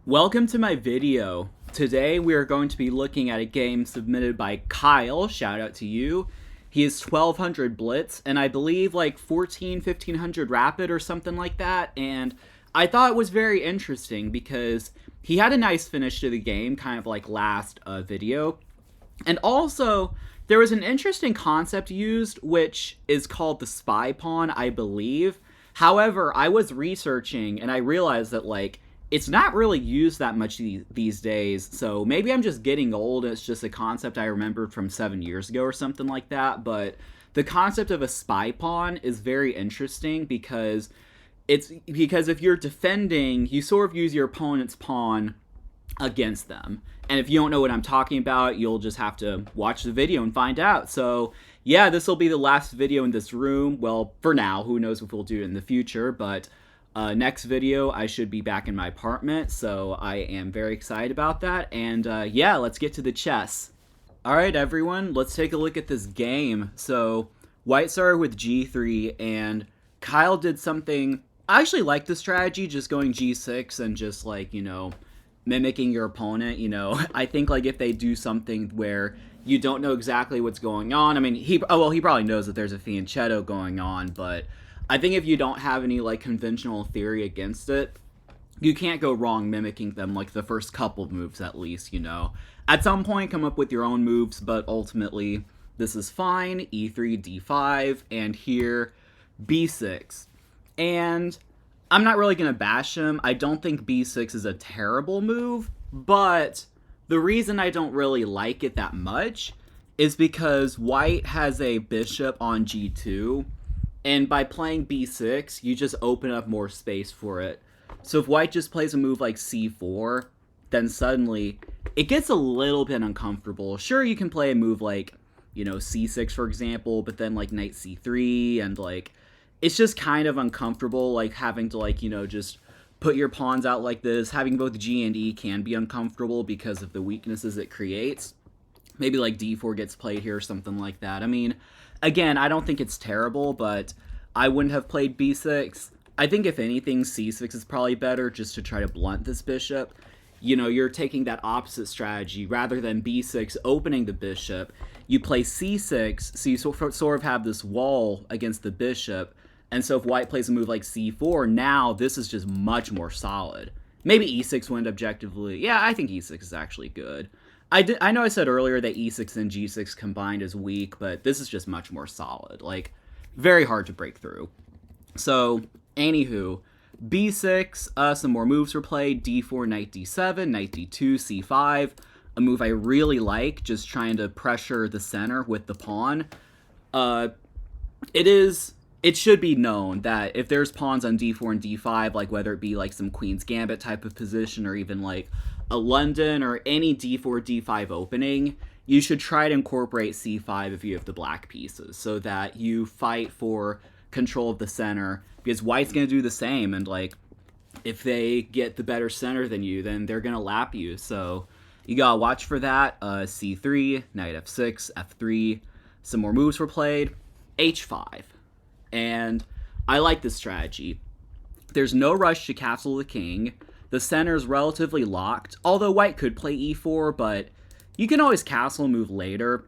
Welcome to my video. Today we are going to be looking at a game submitted by Kyle, shout out to you. He is 1200 Blitz and I believe like 1500 Rapid or something like that, and I thought it was very interesting because he had a nice finish to the game, kind of like last video. And also, there was an interesting concept used, which is called the spy pawn, I believe. However, I was researching and I realized that it's not really used that much these days, so maybe I'm just getting old. It's just a concept I remembered from 7 years ago or something like that. But the concept of a spy pawn is very interesting because if you're defending, you sort of use your opponent's pawn against them. And if you don't know what I'm talking about, you'll just have to watch the video and find out. So yeah, this will be the last video in this room. Well, for now, who knows if we'll do it in the future, but next video, I should be back in my apartment, so I am very excited about that. And yeah, let's get to the chess. Alright everyone, let's take a look at this game. So, White started with G3, and Kyle did something. I actually like the strategy, just going G6 and just mimicking your opponent. I think if they do something where you don't know exactly what's going on. I mean, he probably knows that there's a fianchetto going on, but I think if you don't have any conventional theory against it, you can't go wrong mimicking them the first couple of moves at least, At some point come up with your own moves, but ultimately this is fine. E3, D5, and here B6. And I'm not really going to bash him. I don't think B6 is a terrible move, but the reason I don't really like it that much is because White has a bishop on G2, and by playing B6, you just open up more space for it. So if White just plays a move like C4, then suddenly it gets a little bit uncomfortable. Sure, you can play a move like, C6, for example, but then Knight C3, and it's just kind of uncomfortable, having to just put your pawns out like this. Having both G and E can be uncomfortable because of the weaknesses it creates. Maybe D4 gets played here or something like that. I mean, again, I don't think it's terrible, but I wouldn't have played B6. I think if anything, C6 is probably better just to try to blunt this bishop. You're taking that opposite strategy. Rather than B6 opening the bishop, you play C6, so you sort of have this wall against the bishop. And so if White plays a move like C4, now this is just much more solid. Maybe E6 went objectively. Yeah, I think E6 is actually good. I know I said earlier that E6 and G6 combined is weak, but this is just much more solid. Very hard to break through. So, anywho, B6, some more moves were played. D4, Knight D7, Knight D2, C5. A move I really like, just trying to pressure the center with the pawn. It should be known that if there's pawns on D4 and D5, whether it be some Queen's Gambit type of position or even a London or any D4, D5 opening, you should try to incorporate C5 if you have the black pieces so that you fight for control of the center, because White's going to do the same, and if they get the better center than you, then they're going to lap you. So you got to watch for that. C3, Knight F6, F3, some more moves were played, H5. And I like this strategy. There's no rush to castle the king. The center is relatively locked, although White could play E4, but you can always castle and move later.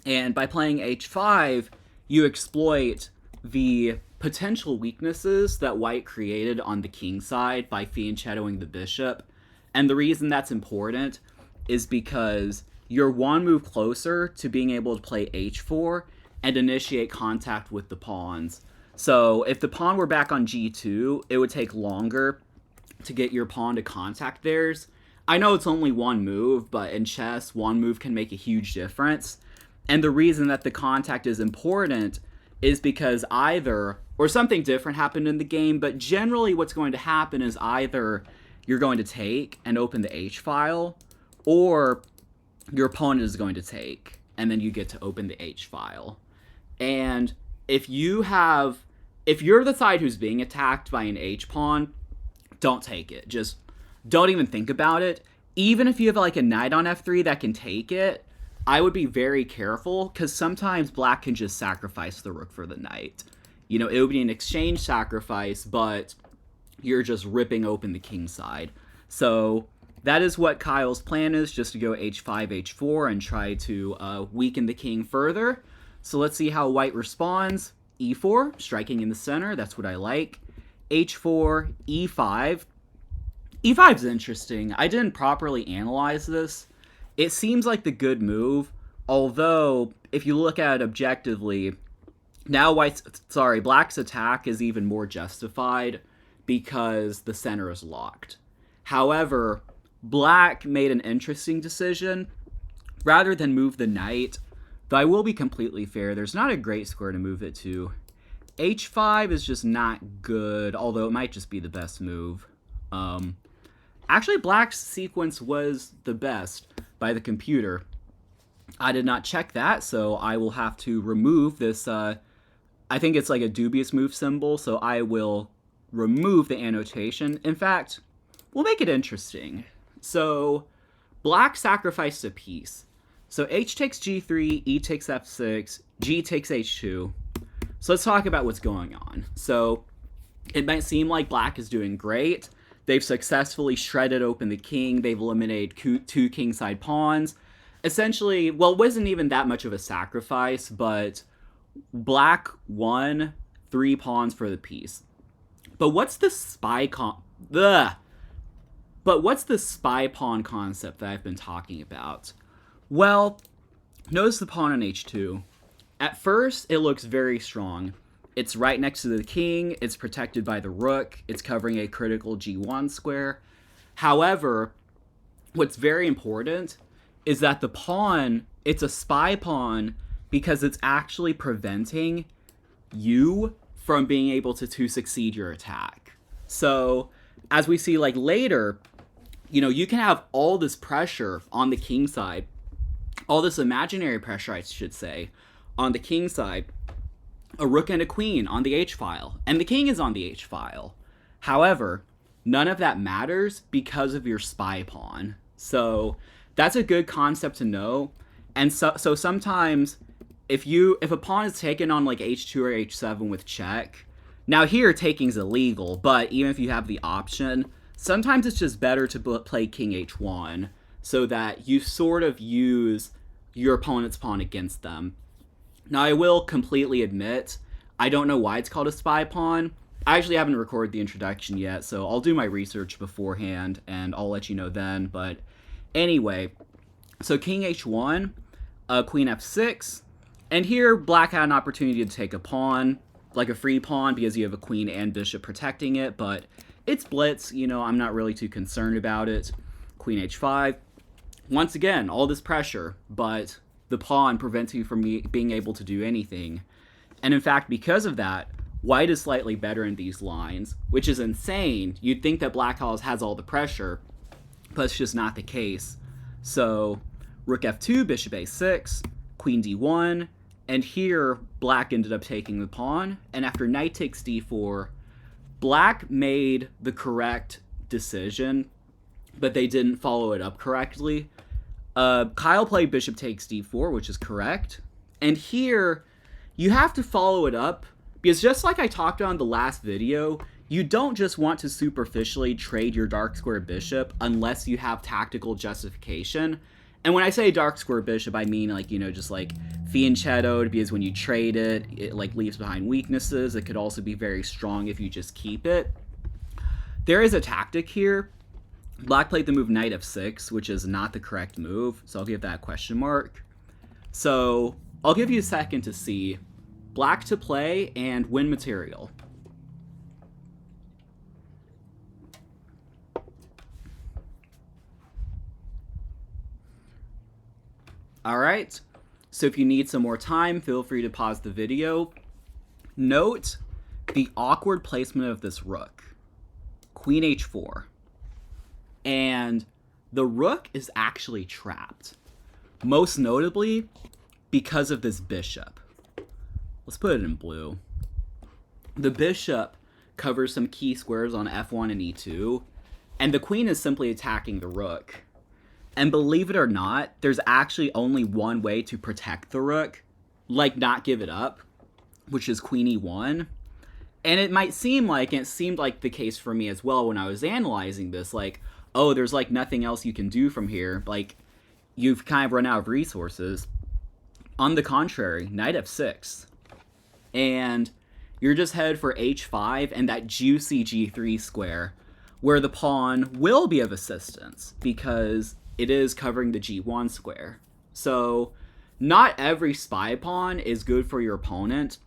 And by playing H5, you exploit the potential weaknesses that White created on the king side by fianchettoing the bishop. And the reason that's important is because you're one move closer to being able to play H4 and initiate contact with the pawns. So if the pawn were back on G2, it would take longer to get your pawn to contact theirs. I know it's only one move, but in chess, one move can make a huge difference. And the reason that the contact is important is because either, or something different happened in the game, but generally what's going to happen is either you're going to take and open the H file, or your opponent is going to take, and then you get to open the H file. And if you're the side who's being attacked by an H pawn, don't take it. Just don't even think about it. Even if you have a knight on F3 that can take it, I would be very careful, because sometimes black can just sacrifice the rook for the knight. It would be an exchange sacrifice, but you're just ripping open the king side. So that is what Kyle's plan is, just to go h5, h4, and try to weaken the king further. So let's see how white responds. e4, striking in the center, that's what I like. h4, e5. e5 is interesting. I didn't properly analyze this. It seems like the good move, although if you look at it objectively, now Black's attack is even more justified because the center is locked. However, Black made an interesting decision. Rather than move the knight, though I will be completely fair, there's not a great square to move it to. h5 is just not good, although it might just be the best move. Actually, Black's sequence was the best by the computer. I did not check that, so I will have to remove this. I think it's like a dubious move symbol, so I will remove the annotation. In fact, we'll make it interesting. So Black sacrificed a piece. So h takes g3, e takes f6, g takes h2. So let's talk about what's going on. So it might seem like Black is doing great. They've successfully shredded open the king. They've eliminated 2 kingside pawns. Essentially, well, it wasn't even that much of a sacrifice, but Black won 3 pawns for the piece. But what's the spy pawn concept that I've been talking about? Well, notice the pawn on h2. At first, it looks very strong. It's right next to the king, it's protected by the rook, it's covering a critical g1 square. However, what's very important is that the pawn, it's a spy pawn because it's actually preventing you from being able to succeed your attack. So, as we see like later, you can have all this pressure on the king side, all this imaginary pressure, I should say, on the king side, a rook and a queen on the h-file, and the king is on the h-file. However, none of that matters because of your spy pawn. So that's a good concept to know. And so sometimes if a pawn is taken on like h2 or h7 with check, now here taking's illegal, but even if you have the option, sometimes it's just better to play king h1 so that you sort of use your opponent's pawn against them. Now, I will completely admit, I don't know why it's called a spy pawn. I actually haven't recorded the introduction yet, so I'll do my research beforehand, and I'll let you know then. But anyway, so king h1, queen f6, and here Black had an opportunity to take a pawn, like a free pawn, because you have a queen and bishop protecting it, but it's blitz, I'm not really too concerned about it. Queen h5. Once again, all this pressure, but the pawn prevents you from being able to do anything. And in fact, because of that, white is slightly better in these lines, which is insane. You'd think that Black has all the pressure, but it's just not the case. So rook f2, bishop a6, queen d1, and here Black ended up taking the pawn, and after knight takes d4, Black made the correct decision, but they didn't follow it up correctly. Kyle played bishop takes d4, which is correct. And here, you have to follow it up, because just like I talked about in the last video, you don't just want to superficially trade your dark square bishop unless you have tactical justification. And when I say dark square bishop, I mean just like fianchettoed, because when you trade it, it like leaves behind weaknesses. It could also be very strong if you just keep it. There is a tactic here. Black played the move knight f6, which is not the correct move, so I'll give that a question mark. So I'll give you a second to see Black to play and win material. Alright, so if you need some more time, feel free to pause the video. Note the awkward placement of this rook. Queen h4. And the rook is actually trapped. Most notably, because of this bishop. Let's put it in blue. The bishop covers some key squares on f1 and e2, and the queen is simply attacking the rook. And believe it or not, there's actually only one way to protect the rook, like not give it up, which is queen e1. And it might seem like, and it seemed like the case for me as well when I was analyzing this, like, oh, there's like nothing else you can do from here. Like, you've kind of run out of resources. On the contrary, knight f6. And you're just headed for h5 and that juicy g3 square, where the pawn will be of assistance because it is covering the g1 square. So not every spy pawn is good for your opponent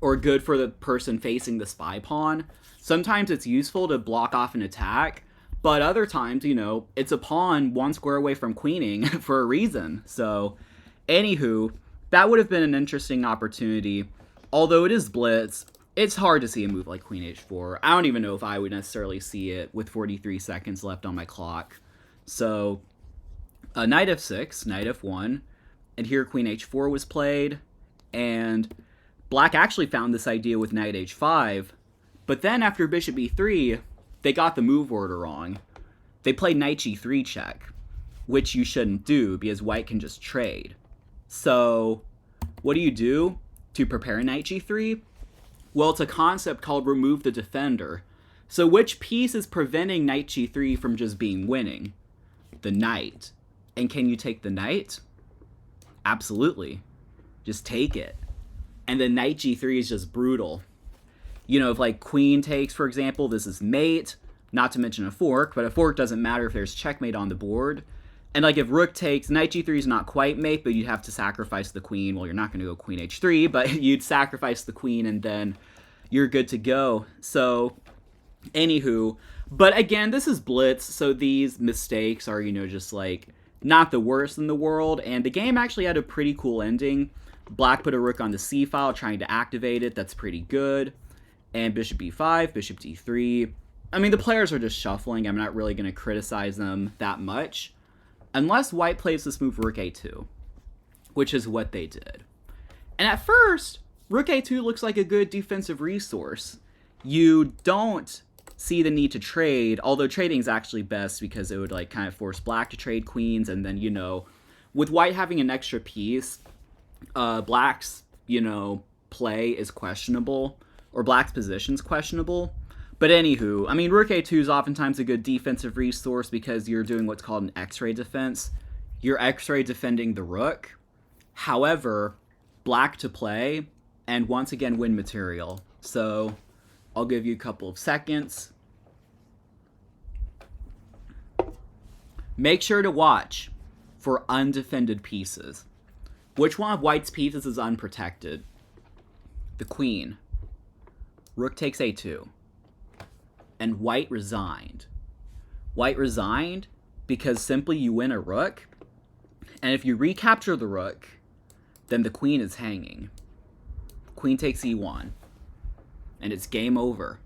or good for the person facing the spy pawn. Sometimes it's useful to block off an attack, but other times, you know, it's a pawn one square away from queening for a reason. So, anywho, that would have been an interesting opportunity. Although it is blitz, it's hard to see a move like queen h4. I don't even know if I would necessarily see it with 43 seconds left on my clock. So, knight f6, knight f1, and here queen h4 was played, and black actually found this idea with knight h5, but then after bishop e3, they got the move order wrong. They played knight g3 check, which you shouldn't do because white can just trade. So what do you do to prepare knight g3? Well, it's a concept called remove the defender. So which piece is preventing knight g3 from just being winning? The knight. And can you take the knight? Absolutely. Just take it. And then knight g3 is just brutal. You know, if like queen takes, for example, this is mate, not to mention a fork, but a fork doesn't matter if there's checkmate on the board. And like if rook takes, knight g3 is not quite mate, but you'd have to sacrifice the queen. Well, you're not going to go queen h3, but you'd sacrifice the queen and then you're good to go. So, anywho, but again, this is blitz, so these mistakes are, you know, just like not the worst in the world. And the game actually had a pretty cool ending. Black put a rook on the c file trying to activate it. That's pretty good. And bishop e5, bishop d3. I mean, the players are just shuffling. I'm not really going to criticize them that much. Unless white plays this move rook a2, which is what they did. And at first, rook a2 looks like a good defensive resource. You don't see the need to trade, although trading is actually best because it would like kind of force black to trade queens. And then, you know, with white having an extra piece, black's, you know, play is questionable, or black's position is questionable. But anywho, I mean, rook a2 is oftentimes a good defensive resource because you're doing what's called an x-ray defense. You're x-ray defending the rook. However, black to play, and once again win material. So I'll give you a couple of seconds. Make sure to watch for undefended pieces. Which one of white's pieces is unprotected? The queen. Rook takes a2. And white resigned. White resigned because simply you win a rook, and if you recapture the rook, then the queen is hanging. Queen takes e1, and it's game over.